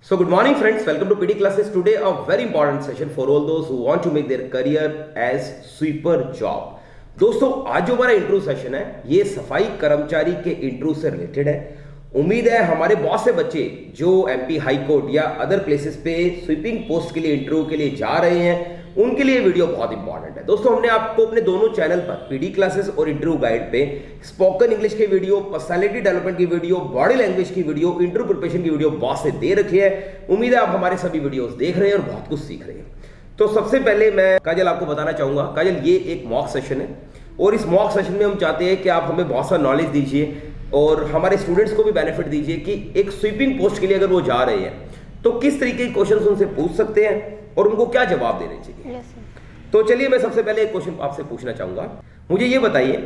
So good morning friends, welcome to PD classes. Today a very important session for all those who want to make their career as sweeper job. दोस्तों आज जो हमारा interview session है ये सफाई कर्मचारी के इंटरव्यू से रिलेटेड है। उम्मीद है हमारे बहुत से बच्चे जो एमपी हाई कोर्ट या अदर प्लेसेस पे स्वीपिंग पोस्ट के लिए इंटरव्यू के लिए जा रहे हैं उनके लिए वीडियो बहुत इंपॉर्टेंट है। दोस्तों हमने आपको अपने दोनों चैनल पर पीडी क्लासेस और इंटरव्यू गाइड पे स्पोकन इंग्लिश की वीडियो, पर्सनालिटी डेवलपमेंट की वीडियो, बॉडी लैंग्वेज की वीडियो, इंटरव्यू प्रिपरेशन की वीडियो बहुत से दे रखी है। उम्मीद है आप हमारे सभी वीडियोस देख रहे हैं और बहुत कुछ सीख रहे हैं। तो सबसे पहले मैं काजल आपको बताना चाहूंगा, काजल ये एक मॉक सेशन है और इस मॉक सेशन में हम चाहते हैं कि आप हमें बहुत सा नॉलेज दीजिए और हमारे स्टूडेंट्स को भी बेनिफिट दीजिए कि एक स्वीपिंग पोस्ट के लिए अगर वो जा रहे हैं तो किस तरीके के क्वेश्चन उनसे पूछ सकते हैं और उनको क्या जवाब देने चाहिए। तो चलिए मैं सबसे पहले एक क्वेश्चन आपसे पूछना चाहूंगा, मुझे ये बताइए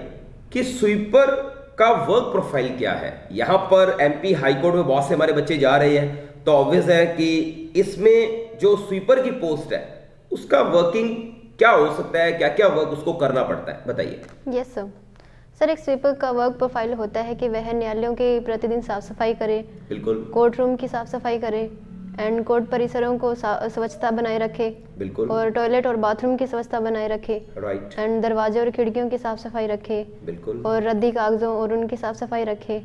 कि स्वीपर का वर्क प्रोफाइल क्या है। यहां पर एमपी हाईकोर्ट में बहुत से हमारे बच्चे जा रहे हैं तो ऑब्वियस है कि इसमें जो स्वीपर की पोस्ट है उसका वर्किंग क्या हो सकता है, क्या क्या वर्क उसको करना पड़ता है, बताइए। यस सर, एक स्वीपर का वर्क प्रोफाइल होता है कि वह न्यायालयों की प्रतिदिन साफ सफाई करे, बिल्कुल, कोर्ट रूम की साफ सफाई करे एंड कोर्ट परिसरों को स्वच्छता बनाए रखे, बिल्कुल, और टॉयलेट और बाथरूम की स्वच्छता बनाए रखे, राइट, एंड दरवाजे और खिड़कियों की साफ सफाई रखे, बिल्कुल, और रद्दी कागजों और उनकी साफ सफाई रखे,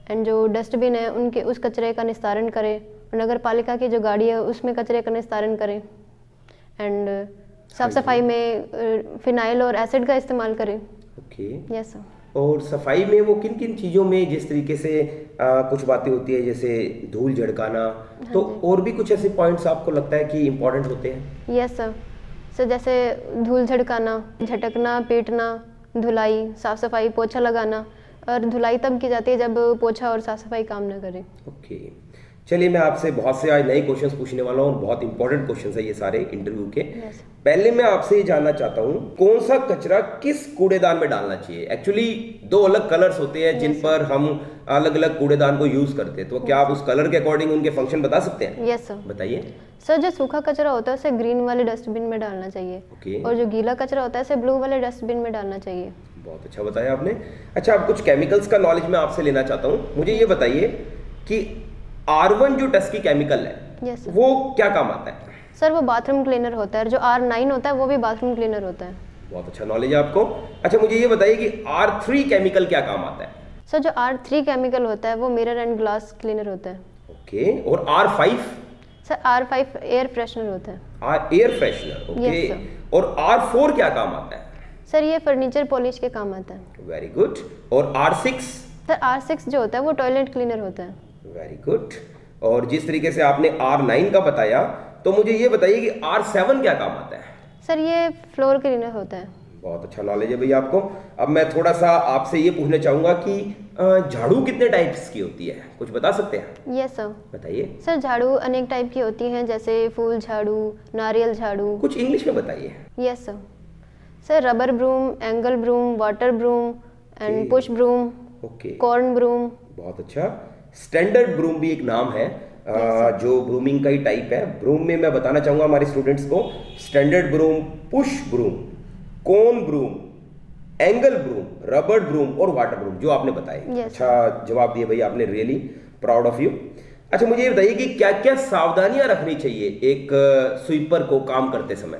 एंड जो डस्टबिन है उनके उस कचरे का निस्तारण करे, नगर पालिका की जो गाड़ी है उसमें कचरे का निस्तारण करें, एंड साफ सफाई में फिनाइल और एसिड का इस्तेमाल करें। Okay, yes sir. और सफाई में वो किन किन चीज़ों में, जिस तरीके से कुछ बातें होती है जैसे धूल झड़काना, तो और भी कुछ ऐसे पॉइंट्स आपको लगता है कि इम्पोर्टेंट होते हैं? Yes sir. सर जैसे धूल झड़काना, झटकना, पीटना, धुलाई, साफ सफाई, पोछा लगाना, और धुलाई तब की जाती है जब पोछा और साफ सफाई काम न करें। ओके, चलिए मैं आपसे बहुत से आज नए क्वेश्चंस पूछने वाला हूँ और बहुत इंपॉर्टेंट क्वेश्चंस है ये सारे इंटरव्यू के। पहले मैं आपसे ये जानना चाहता हूँ कौन सा कचरा किस कूड़ेदान में डालना चाहिए। एक्चुअली दो अलग कलर्स होते हैं जिन पर हम अलग अलग कूड़ेदान को यूज करते हैं, तो क्या आप उस कलर के अकॉर्डिंग उनके फंक्शन बता सकते हैं? Yes sir. बताइए। सर जो सूखा कचरा होता है उसे ग्रीन वाले डस्टबिन में डालना चाहिए, और जो गीला कचरा होता है उसे ब्लू वाले डस्टबिन में डालना चाहिए। बहुत अच्छा बताया आपने। अच्छा, अब कुछ केमिकल्स का नॉलेज मैं आपसे लेना चाहता हूँ। मुझे ये बताइए कि R1 जो डस्की केमिकल है वो क्या काम आता है? सर वो बाथरूम क्लीनर होता है, जो R9 होता है वो भी बाथरूम क्लीनर होता है। बहुत अच्छा नॉलेज है आपको। अच्छा मुझे ये बताइए कि R3 केमिकल क्या काम आता है? सर जो R3 केमिकल होता है वो मिरर एंड ग्लास क्लीनर होता है। ओके, और R5? Sir R5 air freshener होता है। Air freshener, okay. और R4 क्या काम आता है? सर ये फर्नीचर पॉलिश के काम आता है। Very good. और R6? सर R6 जो होता है वो टॉयलेट क्लीनर होता है। Very good. और जिस तरीके से आपने R9 का बताया तो मुझे ये बताइए कि R7 क्या काम आता है? सर ये फ्लोर क्लीनर होता है। बहुत अच्छा नॉलेज है भैया आपको। अब मैं थोड़ा सा आपसे ये पूछना चाहूंगा कि झाड़ू कितने टाइप्स की होती है, कुछ बता सकते हैं? Yes sir. बताइए। सर झाड़ू अनेक टाइप की होती हैं, जैसे फूल झाड़ू, नारियल झाड़ू। कुछ इंग्लिश में बताइए। Yes sir. Sir rubber broom, angle broom, water broom and push broom, okay, corn broom. बहुत अच्छा। स्टैंडर्ड ब्रूम भी एक नाम है जो ब्रूमिंग का ही टाइप है। ब्रूम में मैं बताना चाहूंगा हमारे स्टूडेंट्स को, standard broom, push broom, cone broom, angle broom, rubber broom और वाटर ब्रूम जो आपने बताए। अच्छा जवाब दिए भैया आपने, रियली प्राउड ऑफ यू। अच्छा मुझे ये बताइए कि क्या क्या सावधानियां रखनी चाहिए एक स्वीपर को काम करते समय?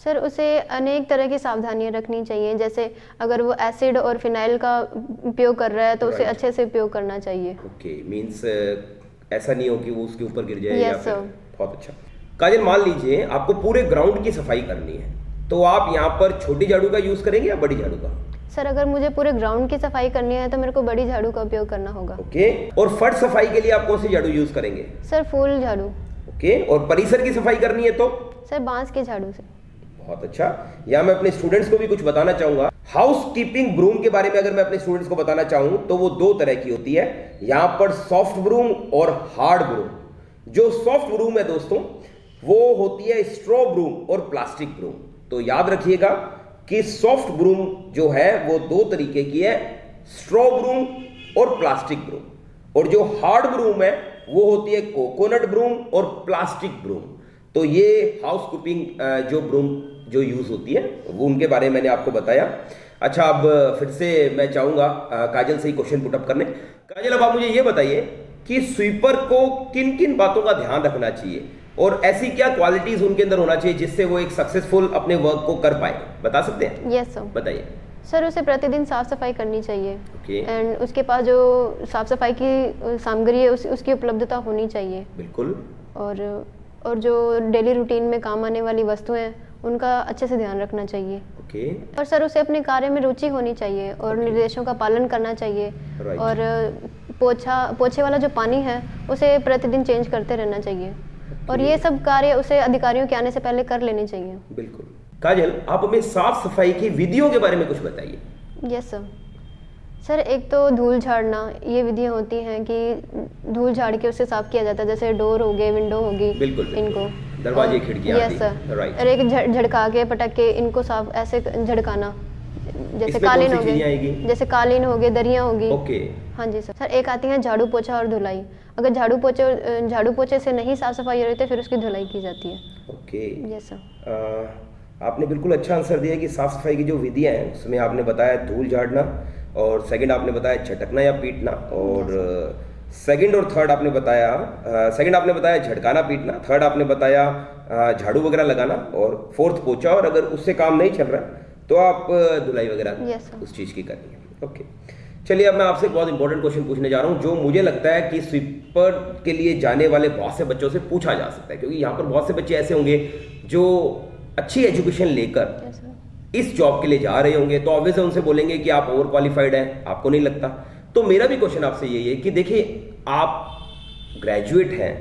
सर उसे अनेक तरह की सावधानियां रखनी चाहिए, जैसे अगर वो एसिड और फिनाइल का उपयोग कर रहा है तो उसे अच्छे से उपयोग करना चाहिए। ओके, मींस ऐसा नहीं हो कि वो उसके ऊपर गिर जाए। या फिर बहुत अच्छा। काजल मान लीजिए आपको पूरे ग्राउंड की सफाई करनी है तो आप यहाँ पर छोटी झाड़ू का यूज करेंगे या बड़ी झाड़ू का? सर अगर मुझे पूरे ग्राउंड की सफाई करनी है तो मेरे को बड़ी झाड़ू का उपयोग करना होगा। ओके, और फर्श सफाई के लिए आप कौन सी झाड़ू यूज करेंगे? सर फूल झाड़ू। ओके, और परिसर की सफाई करनी है तो? सर बांस के झाड़ू से। बहुत अच्छा। यहाँ मैं अपने स्टूडेंट्स को भी कुछ बताना चाहूंगा। हाउस कीपिंग ब्रूम के बारे में अगर मैं अपने स्टूडेंट्स को बताना चाहूं तो वो दो तरह की होती है, यहाँ पर सॉफ्ट ब्रूम और हार्ड ब्रूम। जो सॉफ्ट ब्रूम है दोस्तों वो होती है स्ट्रॉ ब्रूम और प्लास्टिक ब्रूम। तो याद रखिएगा कि सॉफ्ट ब्रूम जो है वो दो तरीके की है, स्ट्रॉ ब्रूम और प्लास्टिक ब्रूम। और जो हार्ड ब्रूम है वो होती है कोकोनट ब्रूम और प्लास्टिक ब्रूम। तो ये हाउस कीपिंग जो ब्रूम जो यूज होती है वो उनके बारे में मैंने आपको बताया। अच्छा, अब फिर से मैं चाहूंगा काजल से ही क्वेश्चन पुटअप करने। काजल अब आप मुझे ये बताइए कि स्वीपर को किन किन बातों का ध्यान रखना चाहिए और ऐसी क्या क्वालिटीज उनके अंदर होना चाहिए जिससे वो एक सक्सेसफुल अपने वर्क को कर पाए, बता सकते हैं? Yes sir. बताइए। सर उसे प्रतिदिन साफ सफाई करनी चाहिए। ओके। एंड उसके पास जो साफ सफाई की सामग्री है उसकी उपलब्धता होनी चाहिए। बिल्कुल। और जो डेली रूटीन में काम आने वाली वस्तुएं हैं उनका अच्छे से ध्यान रखना चाहिए। ओके। और सर उसे अपने कार्य में रुचि होनी चाहिए और निर्देशों का पालन करना चाहिए। Right. और पोछे वाला जो पानी है उसे प्रतिदिन चेंज करते रहना चाहिए। और ये सब कार्य उसे अधिकारियों के आने से पहले कर लेने चाहिए। बिल्कुल। काजल, आप हमें साफ सफाई की विधियों के बारे में कुछ बताइए। Yes sir. सर एक तो धूल झाड़ना, ये विधियाँ होती हैं कि धूल झाड़ के उसे साफ किया जाता है, जैसे डोर हो गए, विंडो होगी, बिल्कुल, इनको दरवाजे खिड़कियाँ। Yes sir. राइट। और एक झड़का के पटक के इनको साफ ऐसे झड़काना, जैसे कालीन हो गए, जैसे कालीन हो गए, दरियाँ होगी। ओके। हाँ जी सर। सर एक आती है झाड़ू पोछा और धुलाई। अगर झाड़ू पोछे से नहीं साफ सफाई हो रही तो फिर उसकी धुलाई की जाती है। ओके। Yes sir. आपने बिल्कुल अच्छा आंसर दिया कि साफ सफाई की जो विधियाँ हैं उसमें आपने बताया धूल झाड़ना, और सेकंड आपने बताया झटकना या पीटना, और सेकंड और थर्ड आपने बताया सेकंड आपने बताया झटकाना पीटना, थर्ड आपने बताया झाड़ू वगैरह लगाना, और फोर्थ पोछा, और अगर उससे काम नहीं चल रहा तो आप धुलाई वगैरह उस चीज़ की करनी है। ओके, चलिए अब मैं आपसे एक बहुत इंपॉर्टेंट क्वेश्चन पूछने जा रहा हूँ जो मुझे लगता है कि स्वीपर के लिए जाने वाले बहुत से बच्चों से पूछा जा सकता है, क्योंकि यहाँ पर बहुत से बच्चे ऐसे होंगे जो अच्छी एजुकेशन लेकर इस जॉब के लिए जा रहे होंगे, तो ऑब्वियसली उनसे बोलेंगे कि आप ओवर क्वालिफाइड हैं, आपको नहीं लगता। तो मेरा भी क्वेश्चन आपसे यही है कि देखिए आप ग्रेजुएट हैं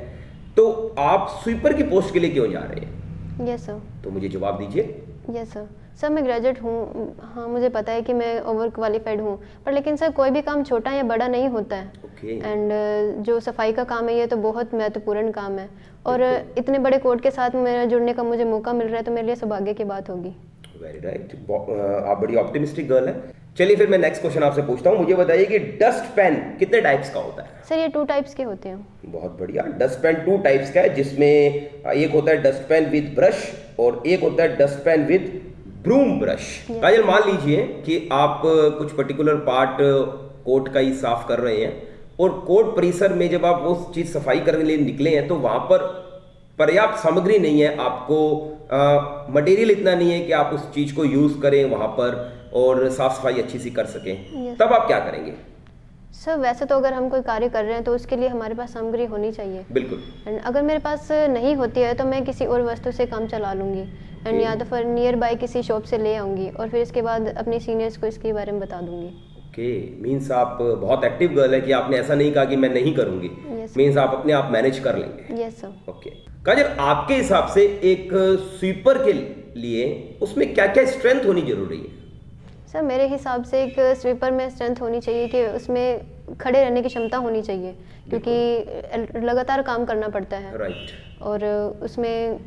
तो आप स्वीपर की पोस्ट के लिए क्यों जा रहे हैं? Yes sir. तो मुझे जवाब दीजिए। Yes sir. सर मैं ग्रेजुएट हूँ, हाँ मुझे पता है कि मैं ओवर क्वालिफाइड हूँ, पर लेकिन सर कोई भी काम छोटा या बड़ा नहीं होता है। एंड जो सफाई का काम है ये तो बहुत महत्वपूर्ण काम है, और इतने बड़े कोर्ट के साथ मेरा जुड़ने का मुझे मौका मिल रहा है तो मेरे लिए सौभाग्य की बात होगी। Very right. आप बड़ी ऑप्टिमिस्टिक गर्ल है। चलिए फिर मैं नेक्स्ट क्वेश्चन आपसे पूछता हूँ, मुझे बताइए कि डस्ट पेन कितने टाइप्स का होता है? सर ये 2 टाइप्स के होते हैं। बहुत बढ़िया। डस्ट पेन 2 टाइप्स का है, जिसमें एक होता है डस्ट पेन विद ब्रश और एक होता है dust pan with broom brush. Kajal, मान लीजिए कि आप कुछ पर्टिकुलर पार्ट कोर्ट का ही साफ कर रहे हैं, और कोर्ट परिसर में जब आप वो चीज़ सफाई करने के लिए निकले हैं तो वहाँ पर पर्याप्त सामग्री नहीं है, आपको मटेरियल इतना नहीं है कि आप उस चीज़ को यूज़ करें वहाँ पर और साफ सफाई अच्छी सी कर सकें, तब आप क्या करेंगे? सर वैसे तो अगर हम कोई कार्य कर रहे हैं तो उसके लिए हमारे पास सामग्री होनी चाहिए। बिल्कुल। एंड अगर मेरे पास नहीं होती है तो मैं किसी और वस्तु से काम चला लूँगी, एंड या तो फिर नियर बाय किसी शॉप से ले आऊँगी और फिर इसके बाद अपने सीनियर्स को इसके बारे में बता दूँगी। ओके, मीन्स आप बहुत एक्टिव गर्ल है कि आपने ऐसा नहीं कहा कि मैं नहीं करूँगी। मीन्स आप अपने आप मैनेज कर लेंगे। Yes sir. ओके काजल, आपके हिसाब से एक स्वीपर के लिए उसमें क्या क्या स्ट्रेंथ होनी जरूरी है? सर मेरे हिसाब से एक स्वीपर में स्ट्रेंथ होनी चाहिए कि उसमें खड़े रहने की क्षमता होनी चाहिए, क्योंकि लगातार काम करना पड़ता है। राइट। और उसमें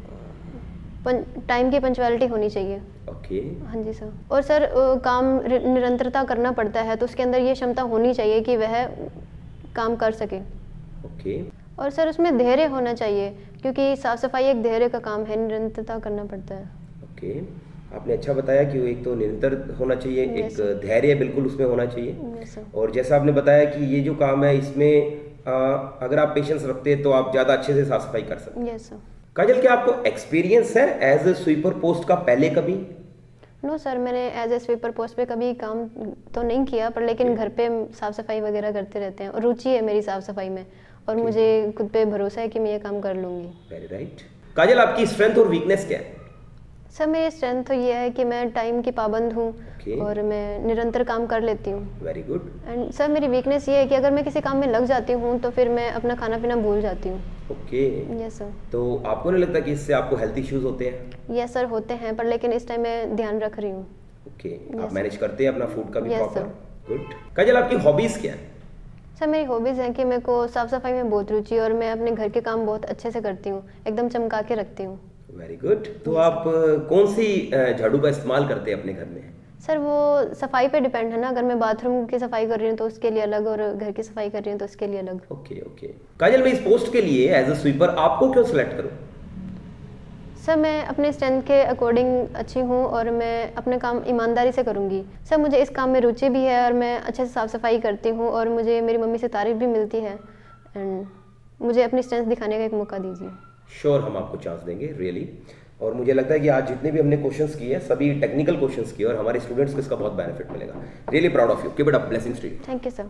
टाइम की पंक्चुअलिटी होनी चाहिए। ओके। हाँ जी सर। और सर काम निरंतरता करना पड़ता है तो उसके अंदर ये क्षमता होनी चाहिए कि वह काम कर सके। ओके। और सर उसमें धैर्य होना चाहिए, क्योंकि साफ सफाई एक धैर्य का काम है, निरंतरता करना पड़ता है। ओके, आपने अच्छा बताया कि वो एक तो निरंतर होना चाहिए, एक धैर्य बिल्कुल उसमें होना चाहिए, और जैसा आपने बताया कि ये जो काम है इसमें अगर आप पेशेंस रखते हैं तो आप ज़्यादा अच्छे से साफ सफाई कर सकते हैं। Yes sir. काजल, क्या आपको एक्सपीरियंस है एज ए स्वीपर पोस्ट का पहले कभी? नो सर, मैंने एज ए स्वीपर पोस्ट पे कभी काम तो नहीं किया, पर लेकिन घर पे साफ सफाई वगैरह करते रहते हैं और रुचि है मेरी साफ सफाई में, और मुझे खुद पे भरोसा है कि मैं ये काम कर लूँगी। Very right. काजल, आपकी स्ट्रेंथ और वीकनेस क्या है? सर मेरी स्ट्रेंथ तो ये है कि मैं टाइम की पाबंद हूँ और मैं निरंतर काम कर लेती हूँ। Very good. एंड सर मेरी वीकनेस ये है कि अगर मैं किसी काम में लग जाती हूँ तो फिर मैं अपना खाना पीना भूल जाती हूँ। ओके। Yes sir. तो आपको नहीं लगता कि इससे आपको हेल्थ इश्यूज होते हैं? यस सर, होते हैं, पर लेकिन इस टाइम मैं ध्यान रख रही हूँ। ओके, आप मैनेज करते हैं अपना फूड का भी प्रॉपर? सर। गुड। काजल, आपकी हॉबीज क्या है? सर मेरी हॉबीज़ है कि मेरे को साफ सफाई में बहुत रुचि है और मैं अपने घर के काम बहुत अच्छे से करती हूँ, एकदम चमका के रखती हूँ। Very good. तो आप कौन सी झाड़ू का इस्तेमाल करते हैं अपने घर में? सर वो सफाई पे डिपेंड है ना, अगर मैं बाथरूम की सफाई कर रही हूँ तो उसके लिए अलग, और घर की सफाई कर रही हूँ तो उसके लिए अलग। Okay okay. काजल, मैं इस पोस्ट के लिए एज अ स्वीपर आपको क्यों सिलेक्ट करूँ? सर मैं अपने स्ट्रेंथ के अकॉर्डिंग अच्छी हूँ और मैं अपने काम ईमानदारी से करूँगी। सर मुझे इस काम में रुचि भी है और मैं अच्छे से साफ़ सफाई करती हूँ और मुझे मेरी मम्मी से तारीफ भी मिलती है। एंड मुझे अपनी स्ट्रेंथ दिखाने का एक मौका दीजिए। श्योर, हम आपको चांस देंगे रियली। और मुझे लगता है कि आज जितने भी हमने क्वेश्चंस किए हैं सभी टेक्निकल क्वेश्चंस किए और हमारे स्टूडेंट्स को इसका बहुत बेनिफिट मिलेगा। Really proud of you, keep it up, blessings to you. Thank you sir.